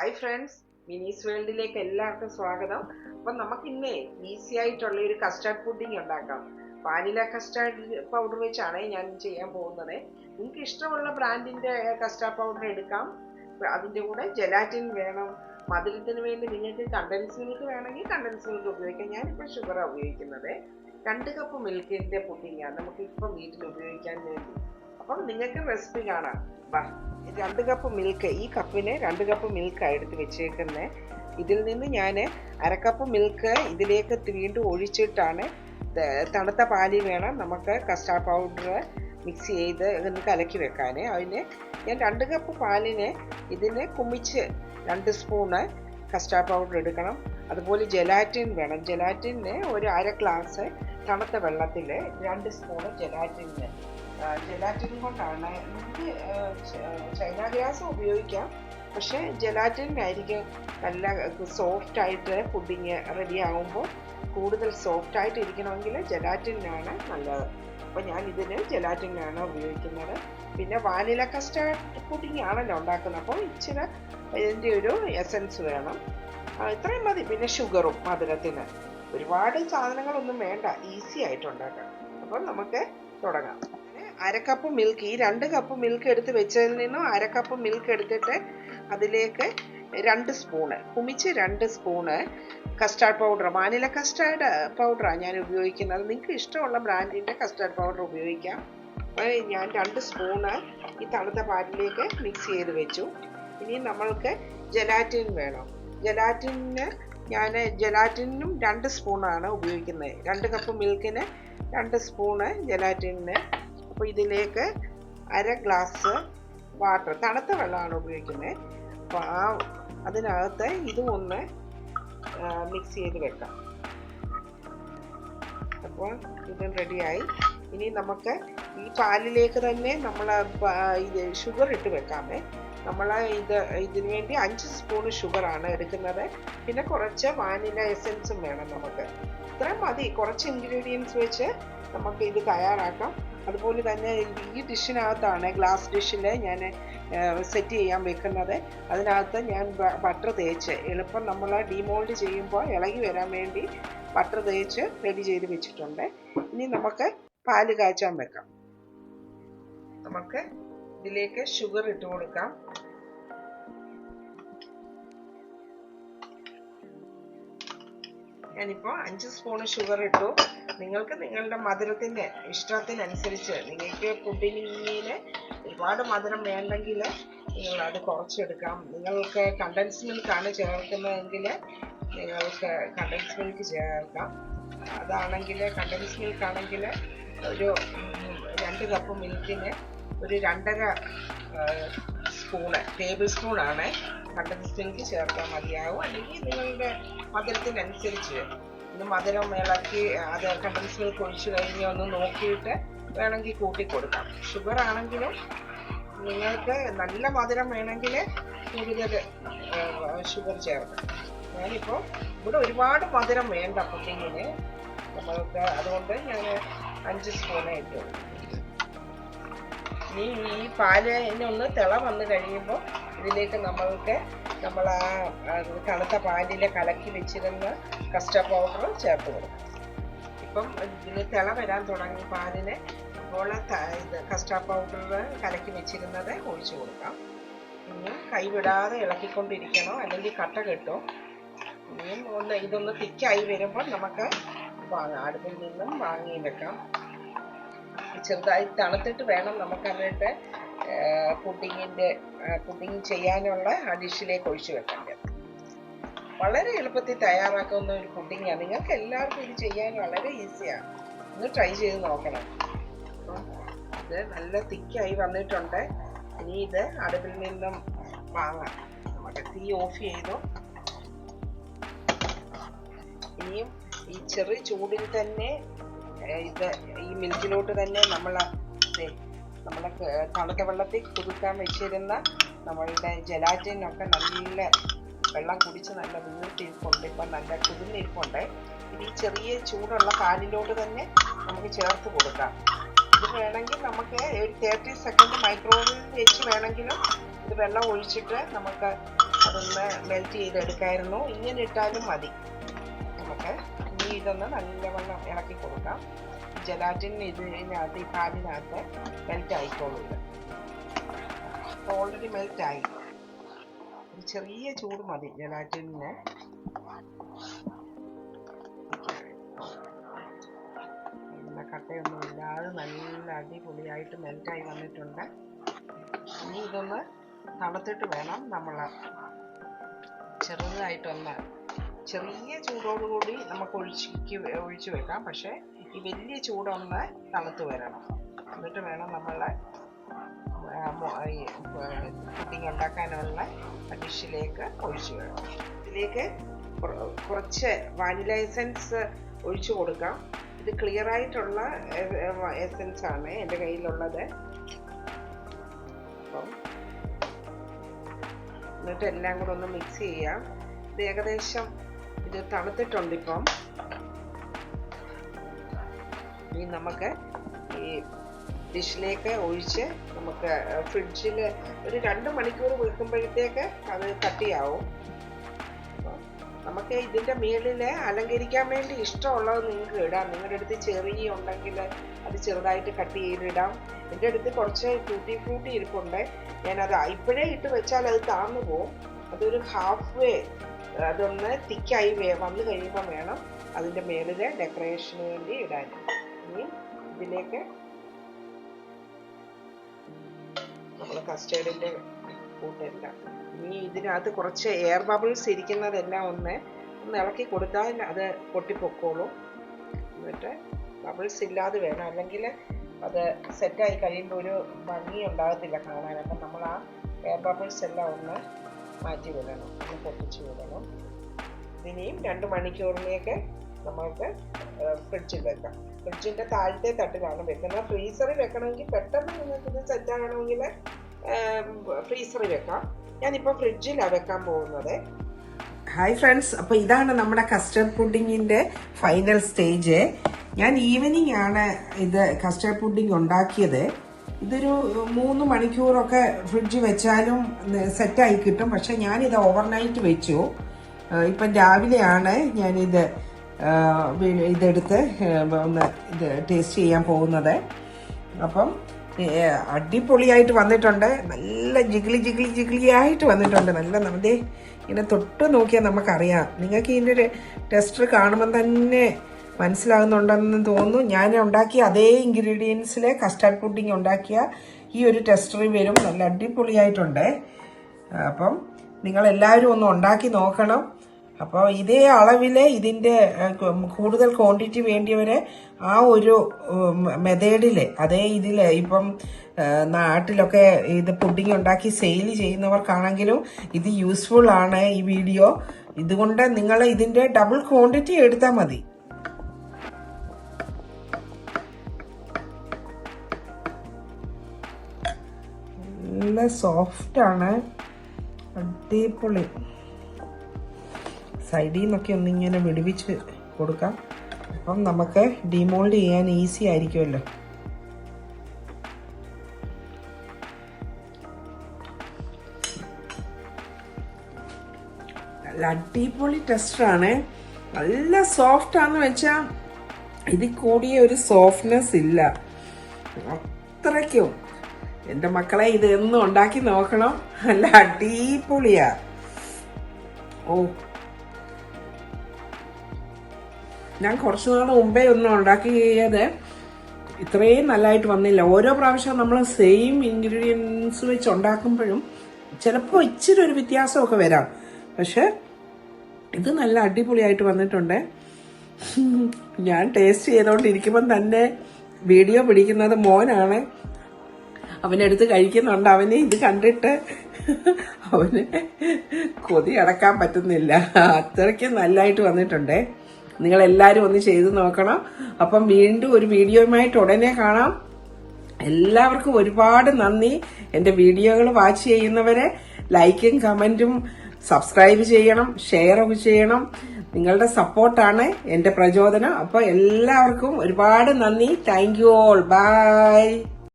Hi friends, മിനീസ് വേൾഡിലേക്ക് എല്ലാവർക്കും സ്വാഗതം. അപ്പം നമുക്കിന്നേ ഈസി ആയിട്ടുള്ള ഒരു കസ്റ്റാർഡ് പുഡിംഗ് ഉണ്ടാക്കാം. വാനില കസ്റ്റാർഡ് പൗഡർ വെച്ചാണ് ഞാൻ ചെയ്യാൻ പോകുന്നത്. നിങ്ങൾക്ക് ഇഷ്ടമുള്ള ബ്രാൻഡിന്റെ കസ്റ്റാർഡ് പൗഡർ എടുക്കാം. അതിൻ്റെ കൂടെ ജെലാറ്റിൻ വേണം. മധുരത്തിന് വേണ്ടി നിങ്ങൾക്ക് കണ്ടൻസ് മിൽക്ക് വേണമെങ്കിൽ കണ്ടൻസ് മിൽക്ക് ഉപയോഗിക്കാം. ഞാനിപ്പോൾ ഷുഗറാണ് ഉപയോഗിക്കുന്നത്. 2 കപ്പ് മിൽക്കിൻ്റെ പുഡിംഗാണ് നമുക്കിപ്പോൾ വീട്ടിൽ ഉപയോഗിക്കാൻ വേണ്ടി. അപ്പം നിങ്ങൾക്ക് റെസിപ്പി കാണാം. 2 കപ്പ് മിൽക്ക്, ഈ കപ്പിന് 2 കപ്പ് മിൽക്കാണ് എടുത്ത് വെച്ചേക്കുന്നത്. ഇതിൽ നിന്ന് ഞാൻ 1/2 കപ്പ് മിൽക്ക് ഇതിലേക്ക് വീണ്ടും ഒഴിച്ചിട്ടാണ്, തണുത്ത പാലിൽ വേണം നമുക്ക് കസ്റ്റാർഡ് പൗഡർ മിക്സ് ചെയ്ത് ഒന്ന് കലക്കി വെക്കാൻ. അതിന് ഞാൻ 2 കപ്പ് പാലിന് ഇതിന് കുമിച്ച് 2 സ്പൂണ് കസ്റ്റാർഡ് പൗഡർ എടുക്കണം. അതുപോലെ ജെലാറ്റിൻ വേണം. ജെലാറ്റിന് ഒരു 1/2 ഗ്ലാസ് തണുത്ത വെള്ളത്തിൽ 2 സ്പൂണ് ജെലാറ്റിൻ കൊണ്ടാണ്. നമുക്ക് ചൈന ഗ്രാസ് ഉപയോഗിക്കാം, പക്ഷേ ജെലാറ്റിനായിരിക്കും നല്ല സോഫ്റ്റായിട്ട് പുഡിങ് റെഡി ആകുമ്പോൾ. കൂടുതൽ സോഫ്റ്റായിട്ട് ഇരിക്കണമെങ്കിൽ ജെലാറ്റിനാണ് നല്ലത്. അപ്പോൾ ഞാൻ ഇതിന് ജെലാറ്റിനാണ് ഉപയോഗിക്കുന്നത്. പിന്നെ വാനില കസ്റ്റാർഡ് പുഡിങ് ആണല്ലോ ഉണ്ടാക്കുന്നത്, അപ്പോൾ ഇച്ചിരി ഇതിൻ്റെ ഒരു എസൻസ് വേണം. ഇത്രയും മതി. പിന്നെ ഷുഗറും മധുരത്തിന്. ഒരുപാട് സാധനങ്ങളൊന്നും വേണ്ട, ഈസി ആയിട്ട് ഉണ്ടാക്കാം. അപ്പോൾ നമുക്ക് തുടങ്ങാം. 1/2 കപ്പ് മിൽക്ക്, ഈ 2 കപ്പ് മിൽക്ക് എടുത്ത് വെച്ചതിൽ നിന്നും 1/2 കപ്പ് മിൽക്ക് എടുത്തിട്ട് അതിലേക്ക് 2 സ്പൂണ് കുമിച്ച് 2 spoon custard powder, vanilla custard പൗഡറാണ് ഞാൻ ഉപയോഗിക്കുന്നത്. നിങ്ങൾക്ക് ഇഷ്ടമുള്ള ബ്രാൻഡിൻ്റെ കസ്റ്റാർഡ് പൗഡർ ഉപയോഗിക്കാം. ഞാൻ 2 സ്പൂണ് ഈ തണുത്ത പാലിലേക്ക് മിക്സ് ചെയ്ത് വെച്ചു. ഇനി നമ്മൾക്ക് ജെലാറ്റിൻ വേണം. ജെലാറ്റിനും 2 സ്പൂണാണ് ഉപയോഗിക്കുന്നത്. 2 കപ്പ് മിൽക്കിന് 2 സ്പൂണ് ജെലാറ്റിന്. അപ്പോൾ ഇതിലേക്ക് 1/2 ഗ്ലാസ് വാട്ടർ, തണുത്ത വെള്ളമാണ് ഉപയോഗിക്കുന്നത്. അപ്പോൾ അതിനകത്ത് ഇതും ഒന്ന് മിക്സ് ചെയ്ത് വെക്കാം. അപ്പോൾ ഇത് റെഡിയായി. ഇനി നമുക്ക് ഈ പാലിലേക്ക് തന്നെ നമ്മൾ ഇത് ഷുഗർ ഇട്ട് വെക്കാമേ. നമ്മൾ ഇതിനു വേണ്ടി 5 സ്പൂൺ ഷുഗറാണ് എടുക്കുന്നത്. പിന്നെ കുറച്ച് വാനില എസൻസും വേണം നമുക്ക്. ഇത്രയും മതി. കുറച്ച് ഇൻഗ്രീഡിയൻസ് വെച്ച് നമുക്ക് ഇത് തയ്യാറാക്കാം. അതുപോലെ തന്നെ ഈ ഡിഷിനകത്താണ്, ഗ്ലാസ് ഡിഷിൽ ഞാൻ സെറ്റ് ചെയ്യാൻ വെക്കുന്നത്. അതിനകത്ത് ഞാൻ ബട്ടർ തേച്ച് എളുപ്പം നമ്മൾ ഡീമോൾഡ് ചെയ്യുമ്പോൾ ഇളകി വരാൻ വേണ്ടി ബട്ടർ തേച്ച് റെഡി ചെയ്ത് വെച്ചിട്ടുണ്ട്. ഇനി നമുക്ക് പാല് കാച്ചാൻ വെക്കാം. നമുക്ക് ഇതിലേക്ക് ഷുഗർ ഇട്ട് കൊടുക്കാം. ഞാനിപ്പോൾ 5 സ്പൂണ് ഷുഗർ ഇട്ടു. നിങ്ങൾക്ക് നിങ്ങളുടെ മധുരത്തിൻ്റെ ഇഷ്ടത്തിനനുസരിച്ച്, നിങ്ങൾക്ക് പുഡിങ്ങിന് ഒരുപാട് മധുരം വേണ്ടെങ്കിൽ നിങ്ങൾ അത് കുറച്ചെടുക്കാം. നിങ്ങൾക്ക് കണ്ടൻസ് മിൽക്കാണ് ചേർക്കുന്നതെങ്കിൽ നിങ്ങൾക്ക് കണ്ടൻസ് മിൽക്ക് ചേർക്കാം. അതാണെങ്കിൽ കണ്ടൻസ് മിൽക്കാണെങ്കിൽ ഒരു 2 കപ്പ് മിൽക്കിന് ഒരു 2.5 സ്പൂണ് ടേബിൾ സ്പൂണാണ് കണ്ടൻസ് മിൽക്ക് ചേർക്കാൻ മതിയാവും. അല്ലെങ്കിൽ നിങ്ങളുടെ മധുരത്തിനനുസരിച്ച് ഇന്ന് മധുരം ഇളക്കി അത് കണ്ടൻസ് മിൽക്ക് ഒഴിച്ച് കഴിഞ്ഞ് ഒന്ന് നോക്കിയിട്ട് വേണമെങ്കിൽ കൂട്ടി കൊടുക്കാം. ഷുഗർ ആണെങ്കിലും നിങ്ങൾക്ക് നല്ല മധുരം വേണമെങ്കിൽ കൂടുതൽ ഷുഗർ ചേർക്കാം. ഞാനിപ്പോൾ ഇവിടെ ഒരുപാട് മധുരം വേണ്ട പുഡിങ്ങിന് നമ്മൾക്ക്, അതുകൊണ്ട് ഞാൻ 5 സ്പൂണേ ഇട്ടു. ഇനി ഈ പാലിനൊന്ന് തിള വന്ന് കഴിയുമ്പോൾ ഇതിലേക്ക് നമ്മൾ ആ തണുത്ത പാലിൽ കലക്കി വെച്ചിരുന്ന കസ്റ്റാർഡ് പൗഡർ ചേർത്ത് കൊടുക്കാം. ഇപ്പം ഇതിന് തിള വരാൻ തുടങ്ങി പാലിന്. അപ്പോൾ ഇത് കസ്റ്റാർഡ് പൗഡർ കലക്കി വെച്ചിരുന്നത് ഒഴിച്ചു കൊടുക്കാം. ഇനി കൈവിടാതെ ഇളക്കിക്കൊണ്ടിരിക്കണം, അല്ലെങ്കിൽ കട്ട കെട്ടും. ഇനിയും ഇതൊന്ന് തിക്കായി വരുമ്പോൾ നമുക്ക് അടുപ്പിൽ നിന്നും വാങ്ങി വെക്കാം. ചെറുതായി തണുത്തിട്ട് വേണം നമുക്ക് അതിട്ട് പുഡിങ് ചെയ്യാനുള്ള ആ ഡിഷിലേക്ക് ഒഴിച്ചു വെക്കേണ്ടത്. വളരെ എളുപ്പത്തിൽ തയ്യാറാക്കുന്ന ഒരു പുഡിങ്ങാണ്. നിങ്ങൾക്ക് എല്ലാവർക്കും ഇത് ചെയ്യാൻ വളരെ ഈസിയാണ്. ഒന്ന് ട്രൈ ചെയ്ത് നോക്കണം. അപ്പം ഇത് നല്ല തിക്കായി വന്നിട്ടുണ്ട്. ഇനി ഇത് അടുപ്പിൽ നിന്നും വാങ്ങാം. നമുക്ക് തീ ഓഫ് ചെയ്തു. ഇനിയും ഈ ചെറിയ ചൂടിൽ തന്നെ ഈ മിൽക്കിലോട്ട് തന്നെ നമ്മൾ തണുത്ത വെള്ളത്തിൽ കുതിർക്കാൻ വെച്ചിരുന്ന നമ്മളുടെ ജെലാറ്റിനൊക്കെ നല്ല വെള്ളം കുടിച്ച് നല്ല വീർത്തിരിപ്പുണ്ട്. ഇപ്പം നല്ല കുതിർന്നിരിപ്പുണ്ട്. ഇത് ഈ ചെറിയ ചൂടുള്ള പാലിലോട്ട് തന്നെ നമുക്ക് ചേർത്ത് കൊടുക്കാം. ഇത് വേണമെങ്കിൽ നമുക്ക് ഒരു 30 സെക്കൻഡ് മൈക്രോവേവിൽ വെച്ച് വേണമെങ്കിലും ഇത് വെള്ളം ഒഴിച്ചിട്ട് നമുക്ക് അതൊന്ന് മെൽറ്റ് ചെയ്തെടുക്കായിരുന്നു. ഇങ്ങനെ ഇട്ടാലും മതി. നമുക്ക് ഇനി ഇതൊന്ന് നല്ലവണ്ണം ഇളക്കി കൊടുക്കാം. ജലാറ്റിൻ ഇതിനകത്ത് ഈ പാലിനകത്ത് മെൽറ്റ് ആയിക്കോളൂ. ഇത് ഓൾറെഡി മെൽറ്റായി. ഒരു ചെറിയ ചൂട് മതി ജലാറ്റിന്. കട്ടയൊന്നും ഇല്ലാതെ നല്ല അടിപൊളിയായിട്ട് മെൽറ്റായി വന്നിട്ടുണ്ട്. ഇനി ഇതൊന്ന് തണുത്തിട്ട് വേണം നമ്മൾ ചെറുതായിട്ടൊന്ന് ചെറിയ ചൂടോടുകൂടി നമുക്ക് ഒഴിച്ചു വെക്കാം. പക്ഷേ ഈ വലിയ ചൂടൊന്ന് തണുത്ത് വരണം. എന്നിട്ട് വേണം നമ്മളെ പുഡിംഗ് ഉണ്ടാക്കാനുള്ള ഡിഷിലേക്ക് ഒഴിച്ചു വേണം. ഇതിലേക്ക് കുറച്ച് വാനില എസൻസ് ഒഴിച്ചു കൊടുക്കാം. ഇത് ക്ലിയർ ആയിട്ടുള്ള എസൻസ് ആണ് എൻ്റെ കയ്യിലുള്ളത്. അപ്പം എന്നിട്ട് എല്ലാം കൂടെ ഒന്ന് മിക്സ് ചെയ്യാം. ഇത് ഏകദേശം ഇത് തണുത്തിട്ടുണ്ട്. ഇപ്പം ഇനി നമുക്ക് ഈ ഡിഷിലേക്ക് ഒഴിച്ച് നമുക്ക് ഫ്രിഡ്ജിൽ ഒരു 2 മണിക്കൂർ വെക്കുമ്പോഴത്തേക്ക് അത് കട്ടിയാവും. നമുക്ക് ഇതിൻ്റെ മുകളിൽ അലങ്കരിക്കാൻ വേണ്ടി ഇഷ്ടമുള്ളത് നിങ്ങൾക്ക് ഇടാം. നിങ്ങളുടെ അടുത്ത് ചെറിയ ഉണ്ടെങ്കിൽ അത് ചെറുതായിട്ട് കട്ട് ചെയ്തിടാം. എൻ്റെ അടുത്ത് കുറച്ച് ടൂട്ടി ഫ്രൂട്ടി ഇരിപ്പുണ്ട്. ഞാനത് ഇപ്പോഴേ ഇട്ട് വെച്ചാൽ അത് താഴ്ന്നു പോവും. അതൊരു ഹാഫ് വേ അതൊന്ന് തിക്കായി വന്നു കഴിയുമ്പോൾ വേണം അതിൻ്റെ മുകളിൽ ഡെക്കറേഷന് വേണ്ടി ഇടാൻ. ഇനി ഇതിലേക്ക് നമ്മൾ കസ്റ്റേർഡിൻ്റെ കൂട്ടെല്ലാം ഇനി ഇതിനകത്ത് കുറച്ച് എയർ ബബിൾസ് ഇരിക്കുന്നതെല്ലാം ഒന്ന് ഇളക്കി കൊടുത്താൽ അത് പൊട്ടിപ്പൊക്കോളും. എന്നിട്ട് ബബിൾസ് ഇല്ലാതെ വേണം, അല്ലെങ്കിൽ അത് സെറ്റായി കഴിയുമ്പോൾ ഒരു ഭംഗി ഉണ്ടാകത്തില്ല കാണാൻ. അപ്പം നമ്മൾ ആ എയർ ബബിൾസ് എല്ലാം ഒന്ന് മാറ്റി വിടണം, ഒന്ന് പൊട്ടിച്ച് വിടണം. ഇതിനെയും 2 മണിക്കൂറിലേക്ക് നമുക്ക് ഫ്രിഡ്ജിൽ വെക്കാം. ഫ്രിഡ്ജിൻ്റെ താഴത്തെ തട്ടിലാണ് വെക്കുന്നത്. ഫ്രീസറിൽ വെക്കണമെങ്കിൽ പെട്ടെന്ന് നിങ്ങൾക്ക് ഇത് സെറ്റാകണമെങ്കിൽ ഫ്രീസറിൽ വെക്കാം. ഞാനിപ്പോൾ ഫ്രിഡ്ജിലാണ് വെക്കാൻ പോകുന്നത്. ഹായ് ഫ്രണ്ട്സ്, അപ്പോൾ ഇതാണ് നമ്മുടെ കസ്റ്റർഡ് പുഡിങ്ങിൻ്റെ ഫൈനൽ സ്റ്റേജ്. ഞാൻ ഈവനിങ് ആണ് ഇത് കസ്റ്റർഡ് പുഡിങ് ഉണ്ടാക്കിയത്. ഇതൊരു 3 മണിക്കൂറൊക്കെ ഫ്രിഡ്ജിൽ വെച്ചാലും സെറ്റായി കിട്ടും. പക്ഷെ ഞാനിത് ഓവർനൈറ്റ് വെച്ചു. ഇപ്പം രാവിലെയാണ് ഞാനിത് ഇതെടുത്ത് ഒന്ന് ഇത് ടേസ്റ്റ് ചെയ്യാൻ പോകുന്നത്. അപ്പം അടിപൊളിയായിട്ട് വന്നിട്ടുണ്ട്. നല്ല ജിഗ്ലി ആയിട്ട് വന്നിട്ടുണ്ട്. നല്ല നമ്മുടെ ഇങ്ങനെ തൊട്ട് നോക്കിയാൽ നമുക്കറിയാം. നിങ്ങൾക്ക് ഇതിൻ്റെ ഒരു ടെസ്റ്റർ കാണുമ്പം തന്നെ മനസ്സിലാകുന്നുണ്ടെന്ന് തോന്നുന്നു. ഞാൻ ഉണ്ടാക്കിയ അതേ ഇൻഗ്രീഡിയൻസിലെ കസ്റ്റർഡ് പുഡിങ് ഉണ്ടാക്കിയ ഈ ഒരു ടെസ്റ്ററിൽ വരും. നല്ല അടിപൊളിയായിട്ടുണ്ട്. അപ്പം നിങ്ങളെല്ലാവരും ഒന്ന് ഉണ്ടാക്കി നോക്കണം. അപ്പോൾ ഇതേ അളവിൽ ഇതിൻ്റെ കൂടുതൽ ക്വാണ്ടിറ്റി വേണ്ടിയവരെ ആ ഒരു മെത്തേഡിൽ അതേ ഇതിൽ ഇപ്പം നാട്ടിലൊക്കെ ഇത് പുഡിങ് ഉണ്ടാക്കി സെയിൽ ചെയ്യുന്നവർക്കാണെങ്കിലും ഇത് യൂസ്ഫുൾ ആണ് ഈ വീഡിയോ. ഇതുകൊണ്ട് നിങ്ങൾ ഇതിൻ്റെ ഡബിൾ ക്വാണ്ടിറ്റി എടുത്താൽ മതി. നല്ല സോഫ്റ്റാണ്, അടിപൊളി. സൈഡിൽ നിന്നൊക്കെ ഒന്നിങ്ങനെ വിടുവിച്ച് കൊടുക്കാം. അപ്പം നമുക്ക് ഡിമോൾഡ് ചെയ്യാൻ ഈസി ആയിരിക്കുമല്ലോ. നല്ല അടിപൊളി ടെസ്റ്ററാണ്. നല്ല സോഫ്റ്റാന്ന് വെച്ചാൽ ഇതിൽ കൂടിയ ഒരു സോഫ്റ്റ്നെസ് ഇല്ല. അത്രയ്ക്കും എൻ്റെ മക്കളെ ഇത് എന്നും ഉണ്ടാക്കി നോക്കണം. നല്ല അടിപൊളിയാ. ഓ, ഞാൻ കുറച്ച് നാൾ മുമ്പേ ഒന്നും ഉണ്ടാക്കിയത് ഇത്രയും നല്ലതായിട്ട് വന്നില്ല. ഓരോ പ്രാവശ്യം നമ്മൾ സെയിം ഇൻഗ്രീഡിയൻസ് വെച്ച് ഉണ്ടാക്കുമ്പോഴും ചിലപ്പോൾ ഇച്ചിരി ഒരു വ്യത്യാസമൊക്കെ വരാം. പക്ഷെ ഇത് നല്ല അടിപൊളിയായിട്ട് വന്നിട്ടുണ്ട്. ഞാൻ ടേസ്റ്റ് ചെയ്തുകൊണ്ടിരിക്കുമ്പം തന്നെ വീഡിയോ പിടിക്കുന്നത് മോനാണ്. അവനെടുത്ത് കഴിക്കുന്നുണ്ട്. അവന് ഇത് കണ്ടിട്ട് അവന് കൊതി അടക്കാൻ പറ്റുന്നില്ല. അത്രയ്ക്ക് നല്ലതായിട്ട് വന്നിട്ടുണ്ട്. നിങ്ങളെല്ലാവരും ഒന്ന് ചെയ്ത് നോക്കണം. അപ്പം വീണ്ടും ഒരു വീഡിയോയുമായിട്ട് ഉടനെ കാണാം. എല്ലാവർക്കും ഒരുപാട് നന്ദി. എൻ്റെ വീഡിയോകൾ വാച്ച് ചെയ്യുന്നവരെ ലൈക്കും കമൻറ്റും സബ്സ്ക്രൈബ് ചെയ്യണം, ഷെയറൊക്കെ ചെയ്യണം. നിങ്ങളുടെ സപ്പോർട്ടാണ് എൻ്റെ പ്രചോദനം. അപ്പോൾ എല്ലാവർക്കും ഒരുപാട് നന്ദി. Thank you all. ബൈ.